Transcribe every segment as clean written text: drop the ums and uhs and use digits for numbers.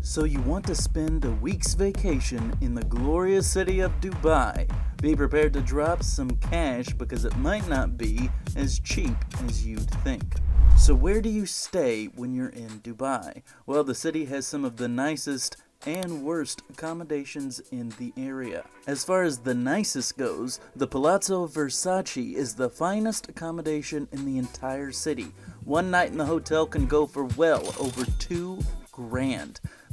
So you want to spend a week's vacation in the glorious city of Dubai. Be prepared to drop some cash because it might not be as cheap as you'd think. So where do you stay when you're in Dubai? Well, the city has some of the nicest and worst accommodations in the area. As far as the nicest goes, the Palazzo Versace is the finest accommodation in the entire city. One night in the hotel can go for well over $2,000.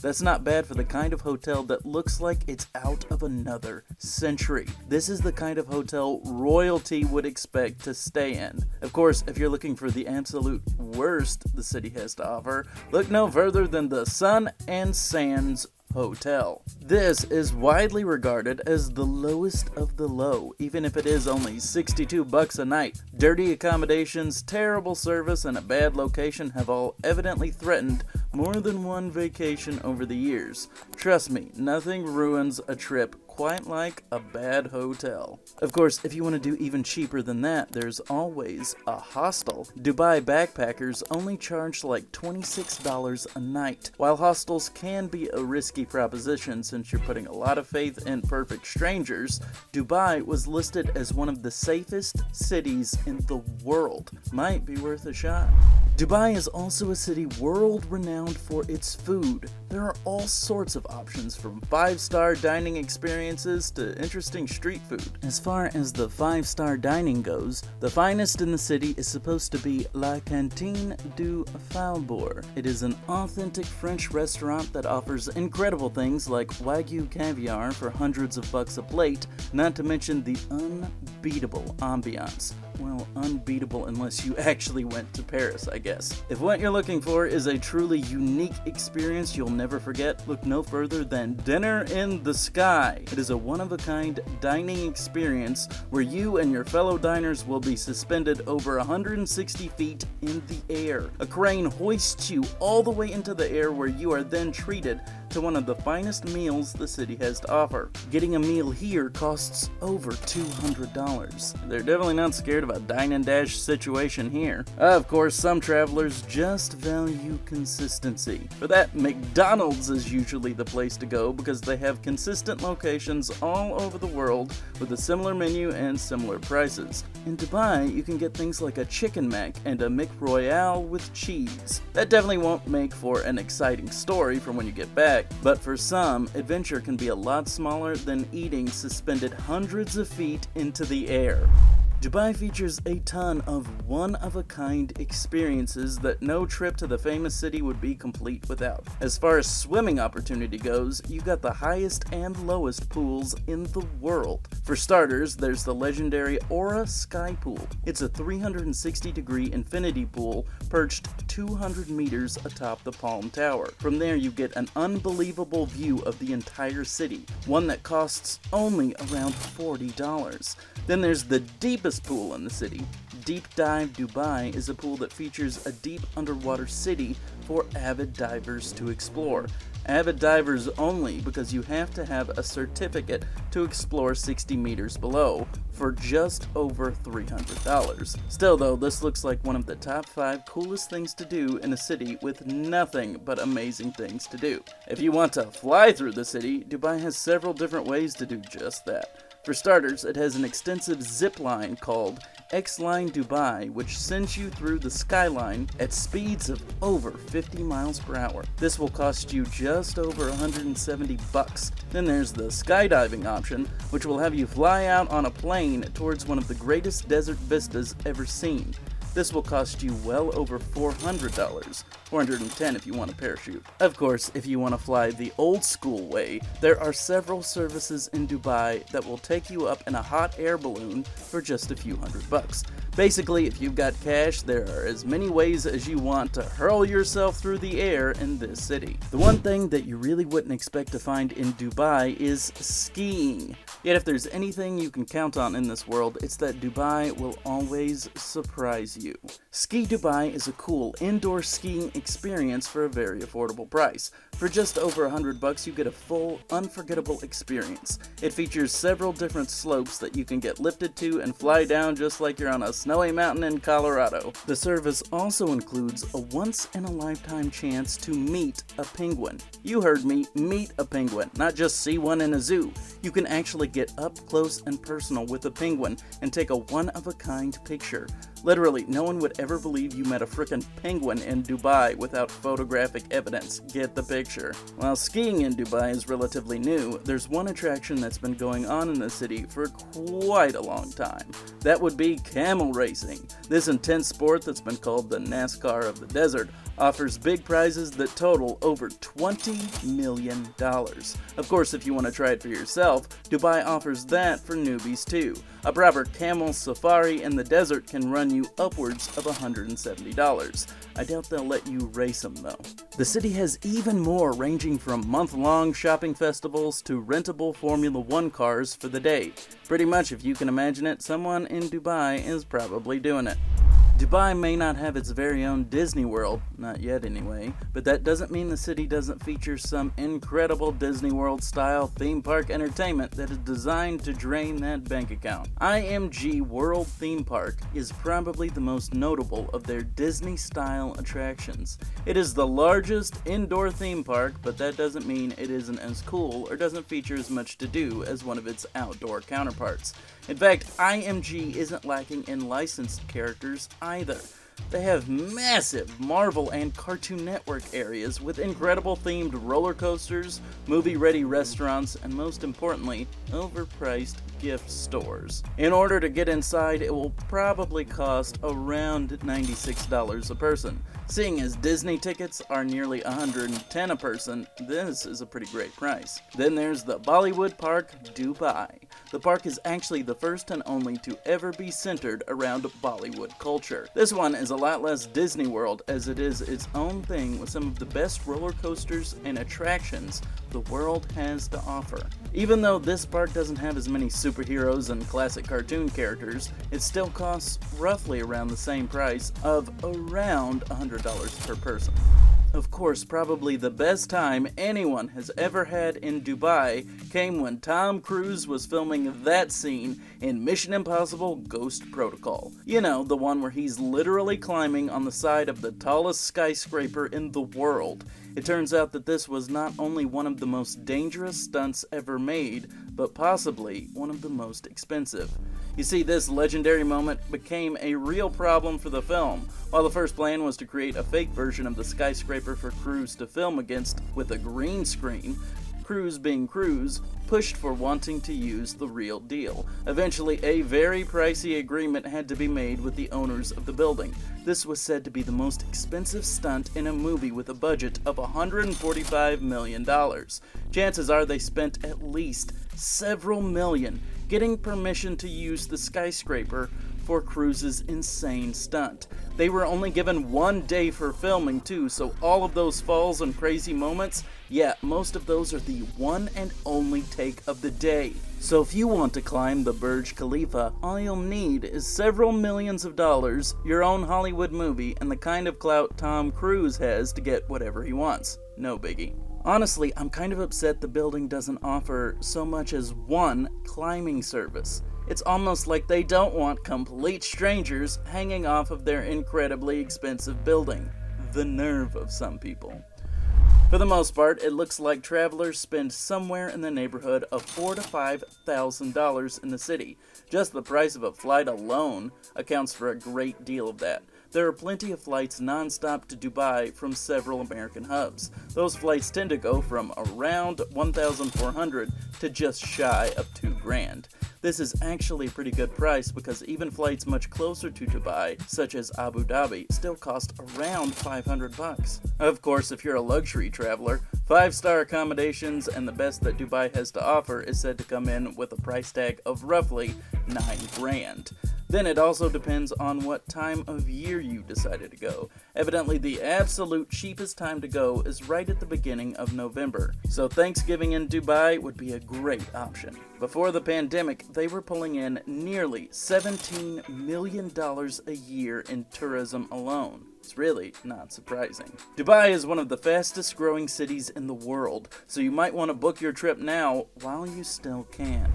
That's not bad for the kind of hotel that looks like it's out of another century. This is the kind of hotel royalty would expect to stay in. Of course, if you're looking for the absolute worst the city has to offer, look no further than the Sun and Sands Hotel. This is widely regarded as the lowest of the low, even if it is only $62 a night. Dirty accommodations, terrible service, and a bad location have all evidently threatened more than one vacation over the years. Trust me, nothing ruins a trip quite like a bad hotel. Of course, if you want to do even cheaper than that, there's always a hostel. Dubai backpackers only charge like $26 a night. While hostels can be a risky proposition since you're putting a lot of faith in perfect strangers, Dubai was listed as one of the safest cities in the world. Might be worth a shot. Dubai is also a city world-renowned for its food. There are all sorts of options from 5-star dining experiences to interesting street food. As far as the 5-star dining goes, the finest in the city is supposed to be La Cantine du Faubourg. It is an authentic French restaurant that offers incredible things like Wagyu caviar for hundreds of bucks a plate, not to mention the unbeatable ambiance. Well, unbeatable unless you actually went to Paris, I guess. If what you're looking for is a truly unique experience you'll never forget, look no further than Dinner in the Sky. It is a one-of-a-kind dining experience where you and your fellow diners will be suspended over 160 feet in the air. A crane hoists you all the way into the air where you are then treated to one of the finest meals the city has to offer. Getting a meal here costs over $200. They're definitely not scared of a dine and dash situation here. Of course, some travelers just value consistency. For that, McDonald's is usually the place to go because they have consistent locations all over the world with a similar menu and similar prices. In Dubai, you can get things like a Chicken Mac and a McRoyale with cheese. That definitely won't make for an exciting story from when you get back, but for some, adventure can be a lot smaller than eating suspended hundreds of feet into the air. Dubai features a ton of one-of-a-kind experiences that no trip to the famous city would be complete without. As far as swimming opportunity goes, you've got the highest and lowest pools in the world. For starters, there's the legendary Aura Sky Pool. It's a 360-degree infinity pool perched 200 meters atop the Palm Tower. From there, you get an unbelievable view of the entire city, one that costs only around $40. Then there's the deepest pool in the city. Deep Dive Dubai is a pool that features a deep underwater city for avid divers to explore. Avid divers only, because you have to have a certificate to explore 60 meters below for just over $300. Still though, this looks like one of the top 5 coolest things to do in a city with nothing but amazing things to do. If you want to fly through the city, Dubai has several different ways to do just that. For starters, it has an extensive zipline called X-Line Dubai, which sends you through the skyline at speeds of over 50 miles per hour. This will cost you just over $170. Then there's the skydiving option, which will have you fly out on a plane towards one of the greatest desert vistas ever seen. This will cost you well over $400, $410 if you want a parachute. Of course, if you want to fly the old school way, there are several services in Dubai that will take you up in a hot air balloon for just a few $100. Basically, if you've got cash, there are as many ways as you want to hurl yourself through the air in this city. The one thing that you really wouldn't expect to find in Dubai is skiing. Yet if there's anything you can count on in this world, it's that Dubai will always surprise you. Ski Dubai is a cool indoor skiing experience for a very affordable price. For just over $100, you get a full, unforgettable experience. It features several different slopes that you can get lifted to and fly down just like you're on a snowy mountain in Colorado. The service also includes a once-in-a-lifetime chance to meet a penguin. You heard me, meet a penguin, not just see one in a zoo. You can actually get up close and personal with a penguin and take a one-of-a-kind picture. Literally, no one would ever believe you met a frickin' penguin in Dubai without photographic evidence. Get the picture. While skiing in Dubai is relatively new, there's one attraction that's been going on in the city for quite a long time. That would be camel racing. This intense sport that's been called the NASCAR of the desert offers big prizes that total over $20 million. Of course, if you want to try it for yourself, Dubai offers that for newbies too. A proper camel safari in the desert can run you upwards of $170. I doubt they'll let you race them though. The city has even more, ranging from month-long shopping festivals to rentable Formula One cars for the day. Pretty much, if you can imagine it, someone in Dubai is probably doing it. Dubai may not have its very own Disney World, not yet anyway, but that doesn't mean the city doesn't feature some incredible Disney World-style theme park entertainment that is designed to drain that bank account. IMG World Theme Park is probably the most notable of their Disney-style attractions. It is the largest indoor theme park, but that doesn't mean it isn't as cool or doesn't feature as much to do as one of its outdoor counterparts. In fact, IMG isn't lacking in licensed characters either. They have massive Marvel and Cartoon Network areas with incredible themed roller coasters, movie-ready restaurants, and most importantly, overpriced gift stores. In order to get inside, it will probably cost around $96 a person. Seeing as Disney tickets are nearly $110 a person, this is a pretty great price. Then there's the Bollywood Park, Dubai. The park is actually the first and only to ever be centered around Bollywood culture. This one is a lot less Disney World, as it is its own thing with some of the best roller coasters and attractions the world has to offer. Even though this park doesn't have as many superheroes and classic cartoon characters, it still costs roughly around the same price of around $100 per person. Of course, probably the best time anyone has ever had in Dubai came when Tom Cruise was filming that scene in Mission Impossible Ghost Protocol. You know, the one where he's literally climbing on the side of the tallest skyscraper in the world. It turns out that this was not only one of the most dangerous stunts ever made, but possibly one of the most expensive. You see, this legendary moment became a real problem for the film. While the first plan was to create a fake version of the skyscraper for Cruise to film against with a green screen, Cruise, being Cruise, pushed for wanting to use the real deal. Eventually, a very pricey agreement had to be made with the owners of the building. This was said to be the most expensive stunt in a movie with a budget of $145 million. Chances are they spent at least several million getting permission to use the skyscraper for Cruise's insane stunt. They were only given 1 day for filming too, so all of those falls and crazy moments, yeah, most of those are the one and only take of the day. So if you want to climb the Burj Khalifa, all you'll need is several millions of dollars, your own Hollywood movie, and the kind of clout Tom Cruise has to get whatever he wants. No biggie. Honestly, I'm kind of upset the building doesn't offer so much as one climbing service. It's almost like they don't want complete strangers hanging off of their incredibly expensive building. The nerve of some people. For the most part, it looks like travelers spend somewhere in the neighborhood of $4,000 to $5,000 in the city. Just the price of a flight alone accounts for a great deal of that. There are plenty of flights non-stop to Dubai from several American hubs. Those flights tend to go from around $1,400 to just shy of $2,000. This is actually a pretty good price because even flights much closer to Dubai, such as Abu Dhabi, still cost around $500. Of course, if you're a luxury traveler, 5-star accommodations and the best that Dubai has to offer is said to come in with a price tag of roughly $9,000. Then it also depends on what time of year you decided to go. Evidently, the absolute cheapest time to go is right at the beginning of November, so Thanksgiving in Dubai would be a great option. Before the pandemic, they were pulling in nearly $17 million a year in tourism alone. It's really not surprising. Dubai is one of the fastest growing cities in the world, so you might want to book your trip now while you still can.